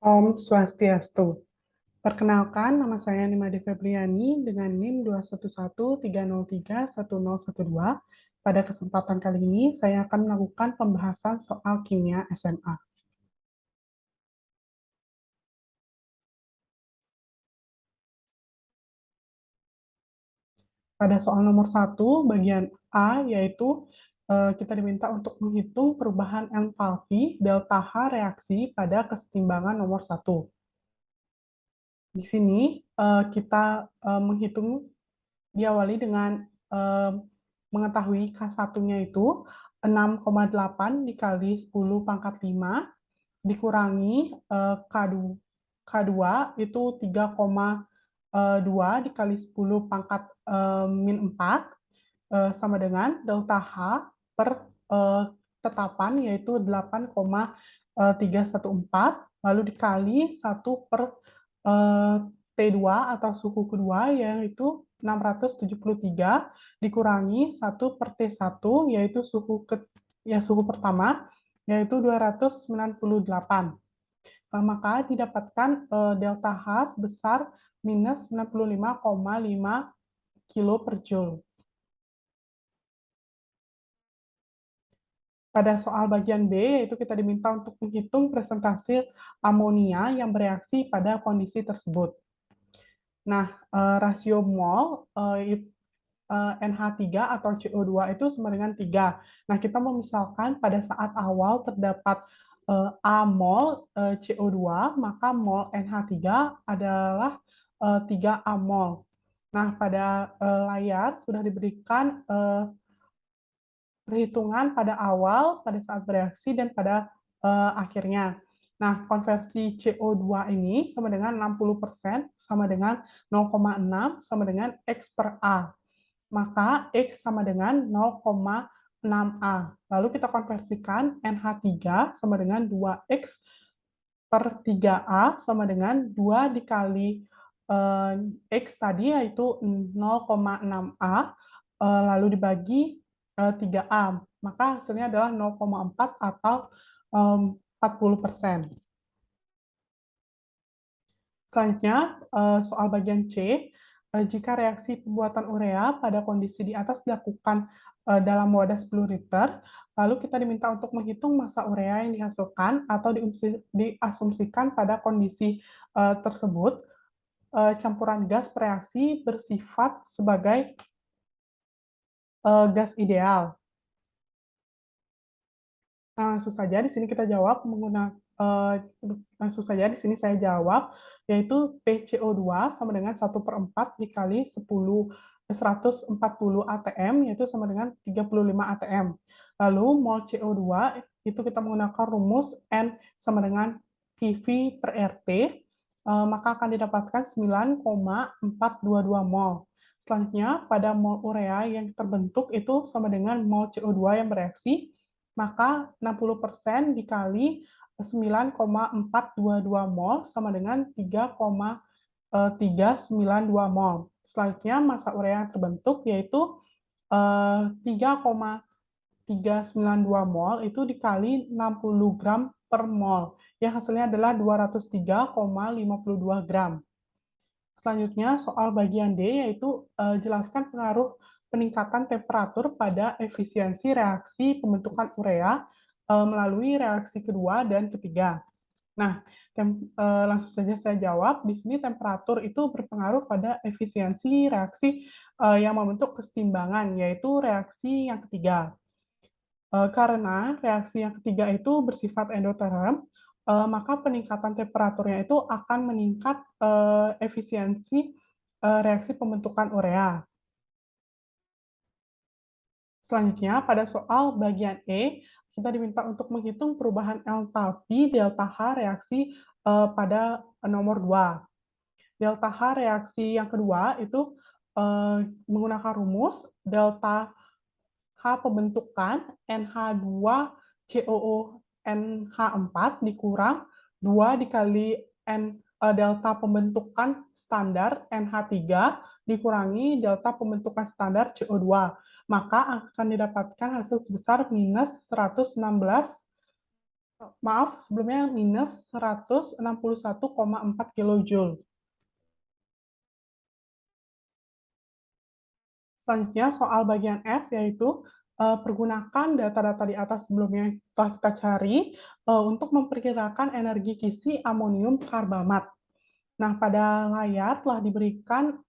Om Swastiastu. Perkenalkan, nama saya Nimade Febriani dengan NIM 21130310112. Pada kesempatan kali ini, saya akan melakukan pembahasan soal kimia SMA. Pada soal nomor 1, bagian A, yaitu kita diminta untuk menghitung perubahan entalpi delta H reaksi pada kesetimbangan nomor 1. Di sini kita menghitung diawali dengan mengetahui K1-nya itu 6,8 dikali 10 pangkat 5 dikurangi K2 itu 3,2 dikali 10 pangkat min 4 sama dengan delta H per tetapan yaitu 8,314 lalu dikali 1 per T2 atau suhu kedua yaitu 673 dikurangi 1 per T1 yaitu suhu pertama yaitu 298. Maka didapatkan delta H sebesar minus 95,5 kilo per joule. Pada soal bagian B, yaitu kita diminta untuk menghitung presentasi amonia yang bereaksi pada kondisi tersebut. Nah, rasio mol NH3 atau CO2 itu sama dengan 3. Nah, kita memisalkan pada saat awal terdapat A mol CO2, maka mol NH3 adalah 3 A mol. Nah, pada layar sudah diberikan perhitungan pada awal, pada saat bereaksi, dan pada akhirnya. Nah, konversi CO2 ini sama dengan 60%, sama dengan 0,6, sama dengan X per A. Maka X sama dengan 0,6A. Lalu kita konversikan NH3 sama dengan 2X per 3A sama dengan 2 dikali X tadi yaitu 0,6A lalu dibagi 3A, maka hasilnya adalah 0,4 atau 40%. Selanjutnya, soal bagian C, jika reaksi pembuatan urea pada kondisi di atas dilakukan dalam wadah 10 liter, lalu kita diminta untuk menghitung massa urea yang dihasilkan atau diasumsikan pada kondisi tersebut, campuran gas bereaksi bersifat sebagai gas ideal. Langsung saja di sini kita jawab menggunakan langsung saja di sini saya jawab, yaitu PCO2 sama dengan 1/4 dikali 140 ATM, yaitu sama dengan 35 ATM. Lalu mol CO2 itu kita menggunakan rumus N sama dengan PV per RT, maka akan didapatkan 9,422 mol. Selanjutnya, pada mol urea yang terbentuk itu sama dengan mol CO2 yang bereaksi, maka 60% dikali 9,422 mol sama dengan 3,392 mol. Selanjutnya, massa urea yang terbentuk yaitu 3,392 mol itu dikali 60 gram per mol, yang hasilnya adalah 203,52 gram. Selanjutnya, soal bagian D, yaitu jelaskan pengaruh peningkatan temperatur pada efisiensi reaksi pembentukan urea melalui reaksi kedua dan ketiga. Nah, langsung saja saya jawab. Di sini temperatur itu berpengaruh pada efisiensi reaksi yang membentuk kesetimbangan, yaitu reaksi yang ketiga. Karena reaksi yang ketiga itu bersifat endoterm, maka peningkatan temperaturnya itu akan meningkat efisiensi reaksi pembentukan urea. Selanjutnya, pada soal bagian E, kita diminta untuk menghitung perubahan entalpi delta H reaksi pada nomor 2. Delta H reaksi yang kedua itu menggunakan rumus delta H pembentukan NH2COO NH4 dikurang 2 dikali delta pembentukan standar NH3 dikurangi delta pembentukan standar CO2. Maka akan didapatkan hasil sebesar minus 116 maaf, sebelumnya minus 161,4 kilojoule. Selanjutnya soal bagian F, yaitu pergunakan data-data di atas sebelumnya yang telah kita cari untuk memperkirakan energi kisi amonium karbamat. Nah, pada layar telah diberikan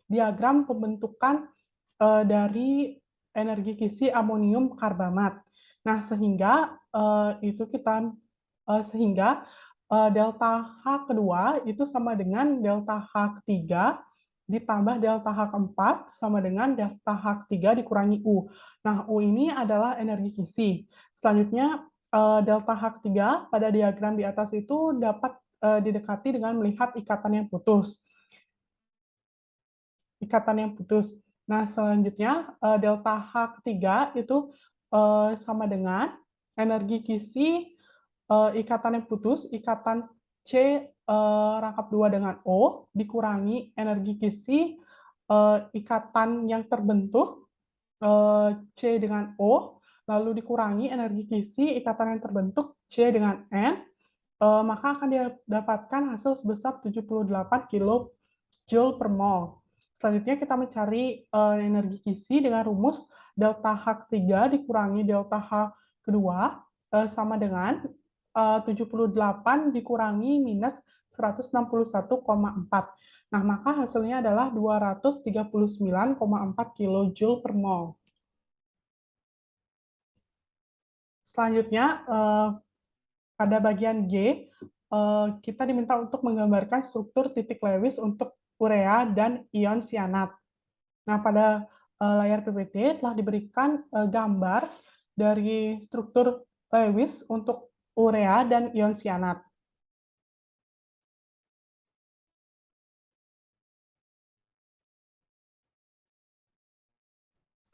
diagram pembentukan dari energi kisi amonium karbamat. Nah, sehingga itu kita sehingga delta H kedua itu sama dengan delta H ketiga ditambah delta H keempat sama dengan delta H ketiga dikurangi U. Nah, U ini adalah energi kisi. Selanjutnya, delta H ketiga pada diagram di atas itu dapat didekati dengan melihat ikatan yang putus. Ikatan yang putus. Nah, selanjutnya delta H ketiga itu sama dengan energi kisi ikatan yang putus, ikatan C rangkap 2 dengan O dikurangi energi kisi ikatan yang terbentuk C dengan O, lalu dikurangi energi kisi ikatan yang terbentuk C dengan N, maka akan didapatkan hasil sebesar 78 kilojoule per mol. Selanjutnya kita mencari energi kisi dengan rumus delta H ketiga dikurangi delta H kedua sama dengan 78 dikurangi minus 161,4. Nah, maka hasilnya adalah 239,4 kilojoule per mol. Selanjutnya, pada bagian G, kita diminta untuk menggambarkan struktur titik Lewis untuk urea dan ion sianat. Nah, pada layar PPT telah diberikan gambar dari struktur Lewis untuk urea dan ion sianat.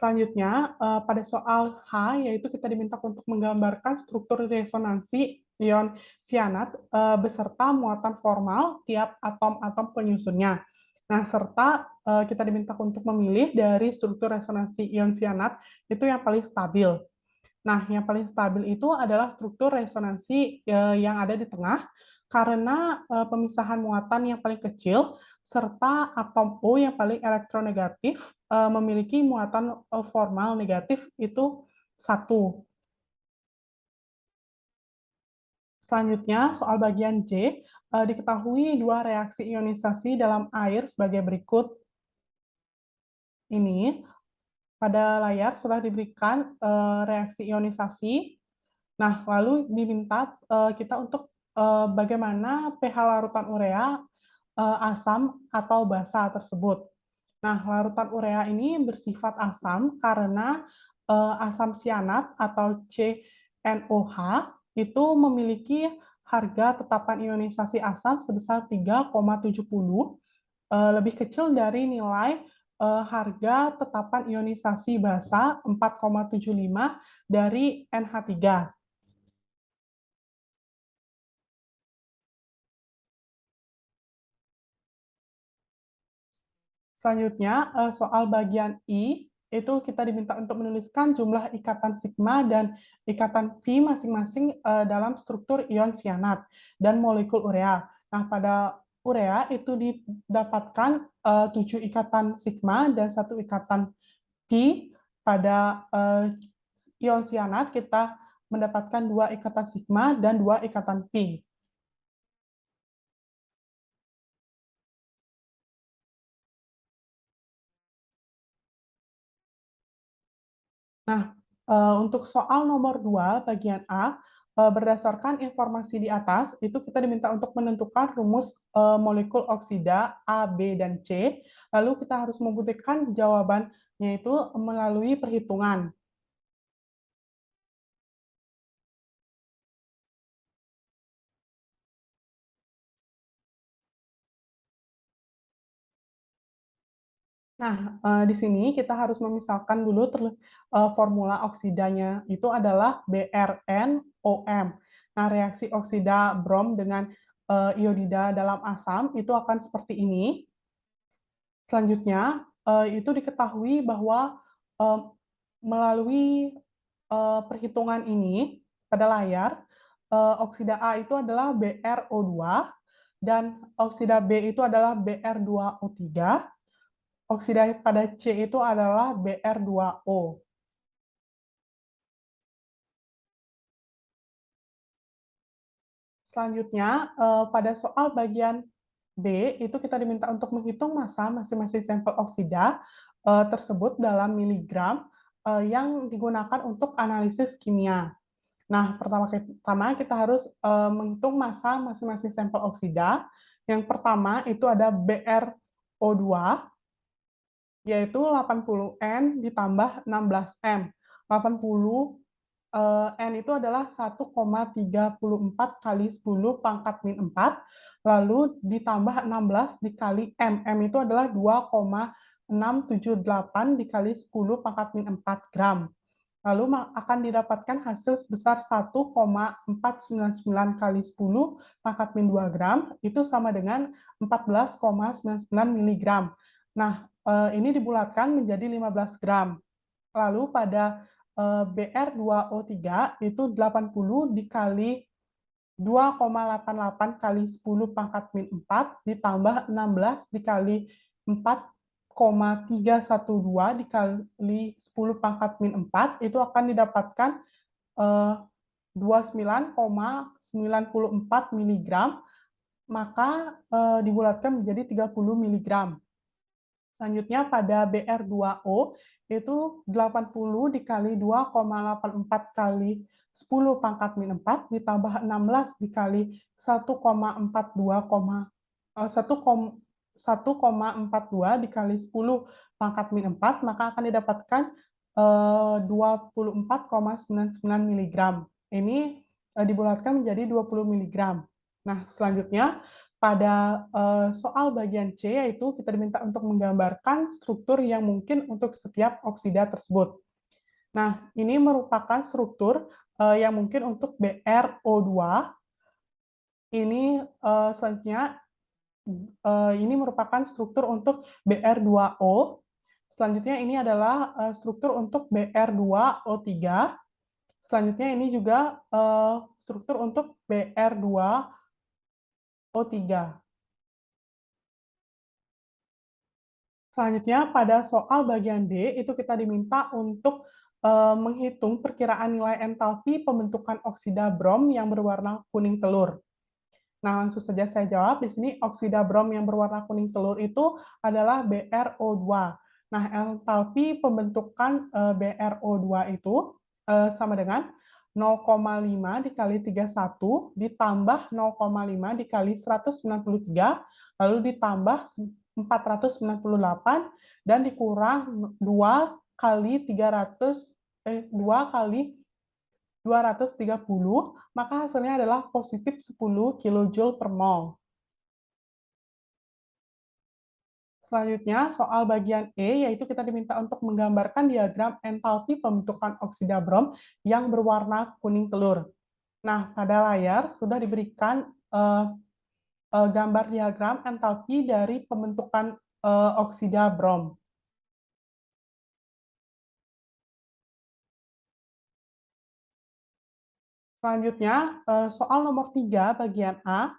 Selanjutnya, pada soal H, yaitu kita diminta untuk menggambarkan struktur resonansi ion sianat beserta muatan formal tiap atom-atom penyusunnya. Nah, serta kita diminta untuk memilih dari struktur resonansi ion sianat itu yang paling stabil. Nah, yang paling stabil itu adalah struktur resonansi yang ada di tengah, karena pemisahan muatan yang paling kecil, serta atom O yang paling elektronegatif memiliki muatan formal negatif itu satu. Selanjutnya, soal bagian J, diketahui dua reaksi ionisasi dalam air sebagai berikut ini. Pada layar sudah diberikan reaksi ionisasi. Nah, lalu diminta kita untuk bagaimana pH larutan urea asam atau basa tersebut. Nah, larutan urea ini bersifat asam karena asam sianat atau CNOH itu memiliki harga tetapan ionisasi asam sebesar 3,70, lebih kecil dari nilai harga tetapan ionisasi basa 4,75 dari NH3. Selanjutnya, soal bagian I, itu kita diminta untuk menuliskan jumlah ikatan sigma dan ikatan Pi masing-masing dalam struktur ion sianat dan molekul urea. Nah, pada urea itu didapatkan 7 ikatan sigma dan 1 ikatan Pi. Pada ion sianat kita mendapatkan 2 ikatan sigma dan 2 ikatan Pi. Nah, untuk soal nomor 2 bagian A, berdasarkan informasi di atas, itu kita diminta untuk menentukan rumus molekul oksida A, B, dan C. Lalu kita harus membuktikan jawabannya itu melalui perhitungan. Nah, di sini kita harus memisahkan dulu formula oksidanya itu adalah BrNOM. Nah, reaksi oksida brom dengan iodida dalam asam itu akan seperti ini. Selanjutnya, itu diketahui bahwa melalui perhitungan ini pada layar, oksida A itu adalah BrO2 dan oksida B itu adalah Br2O3, oksida pada C itu adalah Br2O. Selanjutnya, pada soal bagian B, itu kita diminta untuk menghitung massa masing-masing sampel oksida tersebut dalam miligram yang digunakan untuk analisis kimia. Nah, pertama kita harus menghitung massa masing-masing sampel oksida. Yang pertama itu ada BrO2, yaitu 80N ditambah 16M. 80 N itu adalah 1,34 kali 10 pangkat min 4, lalu ditambah 16 dikali M. M itu adalah 2,678 dikali 10 pangkat min 4 gram. Lalu akan didapatkan hasil sebesar 1,499 kali 10 pangkat min 2 gram, itu sama dengan 14,99 miligram. Nah, ini dibulatkan menjadi 15 gram. Lalu pada Br2O3 itu 80 dikali 2,88 kali 10 pangkat min 4 ditambah 16 dikali 4,312 dikali 10 pangkat min 4 itu akan didapatkan 29,94 miligram, maka dibulatkan menjadi 30 miligram. Selanjutnya pada Br2O itu 80 dikali 2,84 kali 10 pangkat min 4 ditambah 16 dikali 1,42 dikali 10 pangkat min 4, maka akan didapatkan 24,99 miligram. Ini dibulatkan menjadi 20 miligram. Nah, selanjutnya pada soal bagian C, yaitu kita diminta untuk menggambarkan struktur yang mungkin untuk setiap oksida tersebut. Nah, ini merupakan struktur yang mungkin untuk BrO2. Ini selanjutnya ini merupakan struktur untuk Br2O. Selanjutnya ini adalah struktur untuk Br2O3. Selanjutnya ini juga struktur untuk Br2O3. Selanjutnya, pada soal bagian D, itu kita diminta untuk menghitung perkiraan nilai entalpi pembentukan oksida brom yang berwarna kuning telur. Nah, langsung saja saya jawab. Di sini oksida brom yang berwarna kuning telur itu adalah BrO2. Nah, entalpi pembentukan BrO2 itu sama dengan 0,5 dikali 31 ditambah 0,5 dikali 193, lalu ditambah 498 dan dikurang 2 kali 2 kali 230, maka hasilnya adalah positif 10 kJ per mol. Selanjutnya, soal bagian E, yaitu kita diminta untuk menggambarkan diagram entalpi pembentukan oksida brom yang berwarna kuning telur. Nah, pada layar sudah diberikan gambar diagram entalpi dari pembentukan oksida brom. Selanjutnya, soal nomor 3 bagian A,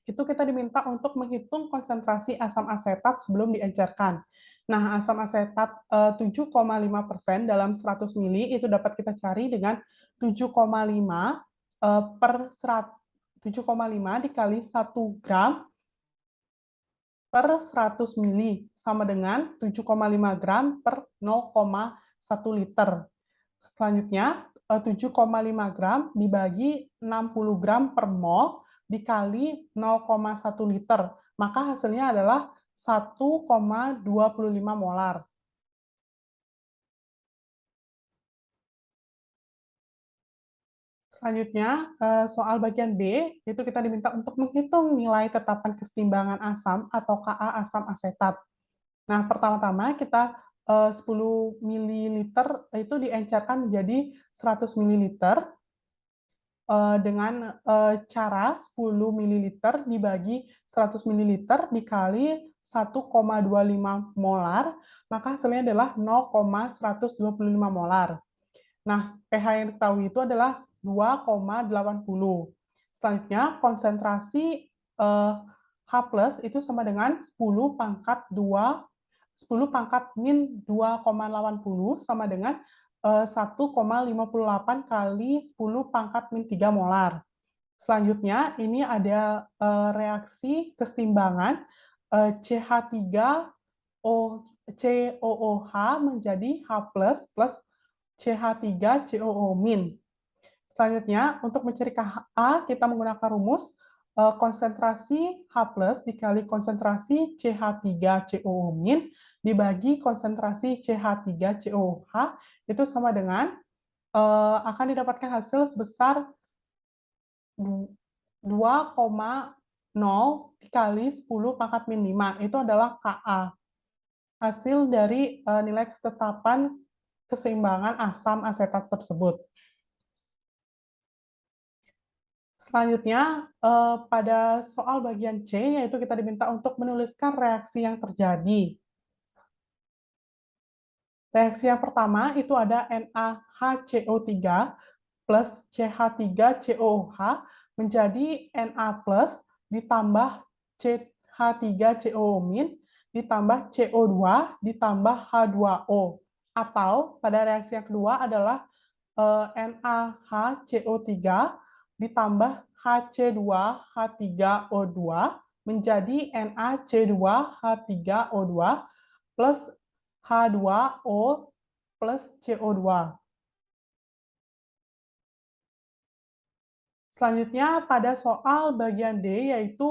itu kita diminta untuk menghitung konsentrasi asam asetat sebelum diencerkan. Nah, asam asetat 7,5% dalam 100 mili itu dapat kita cari dengan 7,5 per 7,5 dikali 1 gram per 100 mili sama dengan 7,5 gram per 0,1 liter. Selanjutnya, 7,5 gram dibagi 60 gram per mol dikali 0,1 liter. Maka hasilnya adalah 1,25 molar. Selanjutnya, soal bagian B, itu kita diminta untuk menghitung nilai tetapan kesetimbangan asam atau Ka asam asetat. Nah, pertama-tama kita 10 ml itu diencerkan menjadi 100 ml dengan cara 10 ml dibagi 100 ml dikali 1,25 molar, maka hasilnya adalah 0,125 molar. Nah, pH yang diketahui itu adalah 2,80. Selanjutnya, konsentrasi H+ itu sama dengan 10 pangkat 2, 10 pangkat min 2,80 sama dengan 1,58 kali 10 pangkat min 3 molar. Selanjutnya, ini ada reaksi kesetimbangan CH3O COOH menjadi H+ plus CH3COO min. Selanjutnya, untuk mencari KA, kita menggunakan rumus konsentrasi H+ dikali konsentrasi CH3COO min dibagi konsentrasi CH3COOH itu sama dengan akan didapatkan hasil sebesar 2,0 dikali 10 pangkat min 5. Itu adalah KA. Hasil dari nilai ketetapan keseimbangan asam asetat tersebut. Selanjutnya, pada soal bagian C, yaitu kita diminta untuk menuliskan reaksi yang terjadi. Reaksi yang pertama itu ada NaHCO3 plus CH3COOH menjadi Na plus ditambah CH3COO min ditambah CO2 ditambah H2O. Atau pada reaksi yang kedua adalah NaHCO3 ditambah HC2H3O2 menjadi NaC2H3O2 plus H2O plus CO2. Selanjutnya pada soal bagian D, yaitu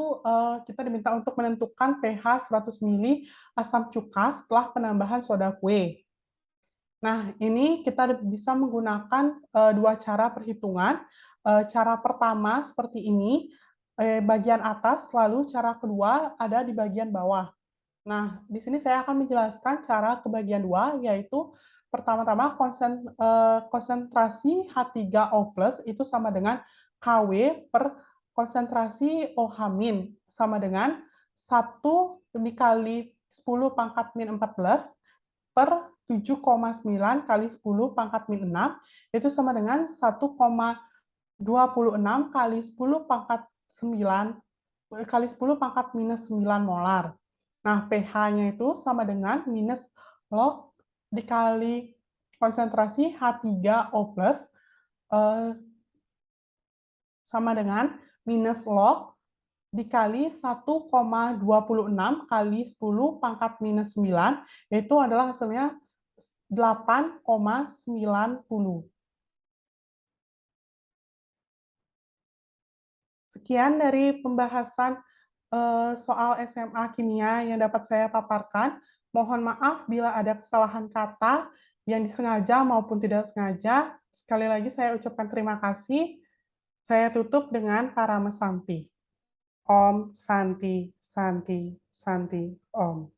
kita diminta untuk menentukan pH 100 ml asam cuka setelah penambahan soda kue. Nah, ini kita bisa menggunakan dua cara perhitungan. Cara pertama seperti ini, bagian atas, lalu cara kedua ada di bagian bawah. Nah, di sini saya akan menjelaskan cara ke bagian dua, yaitu pertama-tama konsentrasi H3O+ itu sama dengan KW per konsentrasi OH- sama dengan 1 dikali 10 pangkat min 14 per 7,9 kali 10 pangkat min 6 itu sama dengan 1,26 kali 10 pangkat 9 kali 10 pangkat minus 9 molar. Nah, pH-nya itu sama dengan minus log dikali konsentrasi H3O+, sama dengan minus log dikali 1,26 kali 10 pangkat minus 9, yaitu adalah hasilnya 8,90. Sekian dari pembahasan soal SMA kimia yang dapat saya paparkan. Mohon maaf bila ada kesalahan kata yang disengaja maupun tidak sengaja. Sekali lagi saya ucapkan terima kasih. Saya tutup dengan Parama Santi. Om Santi, Santi, Santi, Om.